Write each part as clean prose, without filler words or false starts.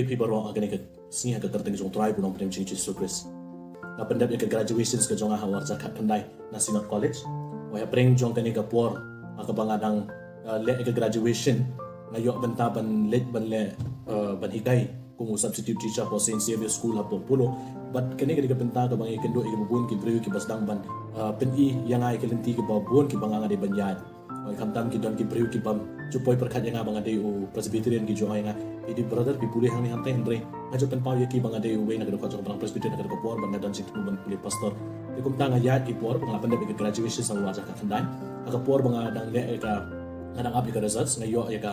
Pi baro agane ka singa ka kerteng jong try punong pnem chi Jesus Christ. Na pendap ka graduations ka jong hawar zakat kandai na Sinot College. Wa ya preng jong kani ka por aka bangadang le ka graduation na yo benta ban let ban le ban hikai kung substitute teacher po Saint Xavier School hapo pulo but kani ka benta ka bangi kendo i bubun ki brew ki basdang ban pen i yang ai ka lenti ki babun ki banganga de banyat. Oi kamtam ki don ki brew ki bam chupoi perkhat yang bang ade u Presbyterian ki jo ai nga idi brother pi pulih hang ni hantai andre ngajo pen pau yaki bang ade u we na ka ko bang Presbyterian ka ko por bang dan sit ban pulih pastor di kum tanga ya ki por bang lapan de graduation sa waja ka kandai aka por bang dang le ka ngadang apli ka results ngayo ya ka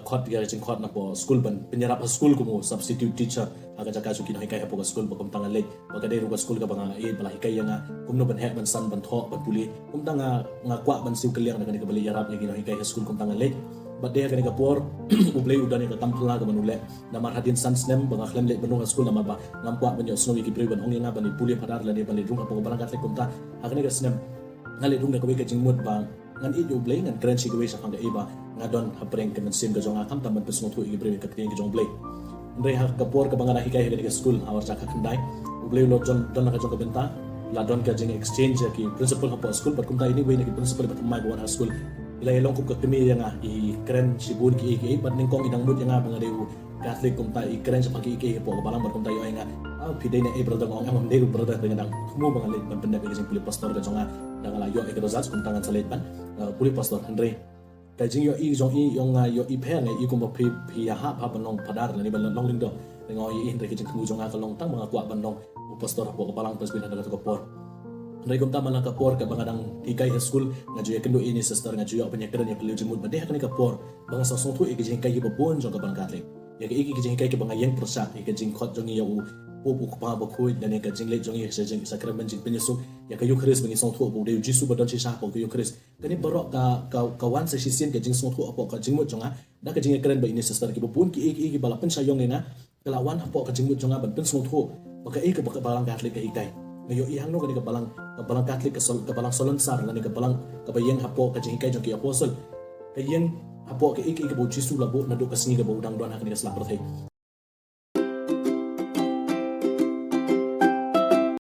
khot ya jing khot na po school ban penyerap school ko mo substitute teacher aga jaka su kinoi kai po school kum tanga le baga de ru school ka bang e bala hikai yang kum no ban he ban san ban tho ban pulih kum tanga ngakwa ban siu kaliang na ka bali yarap ya kinoi kai school kum tanga le but dia kena kapor ublay udan ni tampla ka manule na marhatin sansnem bang akhlem le benung school na maba nampa banyo snowy ki breban ong nga bani puli padar la ni bani rung apa barang kat kumta akne ka snem ngale rung na ka jingmut ba ngan i ublay ngan grand sigaway sa kang iba ngadon hapreng ka mensim ka jong akam tamban pesngot hu i brewi ka tin ka jong blay ndre ha kapor ka bang na hikai ka school awar jaka kandai ublay lo don na ka jong ka benta la don ka jing exchange ki principal hapo school but kumta ini way na ki principal bat mai ba school ila ilong ko kami yang i keren sibun ki but ning kong idang mut yang bang adeu Catholic kumta i keren sa pagi ki po balang bar kumta yo nga pidai na brother ngong amam deu brother dengan dang kumu bang alit ban pendap ki puli pastor ka jonga dang la yo ka rozats kumta ngan salit ban puli pastor andre ka jing yo i jong i yong yo i phe ngai i kum phi phi ha pa ban long padar la ni ban long ling do ngoi i andre ki jing kumu jonga ka long tang mga kwa ban long pastor po balang pasbin na ka por Nai kum ta malaka por ka bangadang hikai school ngaju ya kendo ini sister ngaju ya penyakran ya beliau jemut badeh kan ka por bang sa song thu e kijing kai ba bon jong ka bang Catholic ya ka iki kijing kai ka bang yang persa e kijing khot jong ya u po pa ba khu dan ka jing le jong ya sa jing sakramen jing penyesu ya ka yu Chris bang song thu bu de jisu ba don chi sa po ka yu Chris kani barok ka wan sa shi sin ka jing song thu apo ka jing mut jonga da ka jing kren ba ini sister ki ba bon ki iki bala pen sa yong nga kalawan apo ka jing mut jonga ban pen song thu ba ka ka balang Catholic ka hikai ngayo ihang no kani ka balang Catholic ka balang solon sar ngani ka balang ka bayeng hapo ka jing kai jong ki apostle kayeng hapo ka iki ka bo jisu labo na do ka singi ka bo dang don hakani ka slap rothai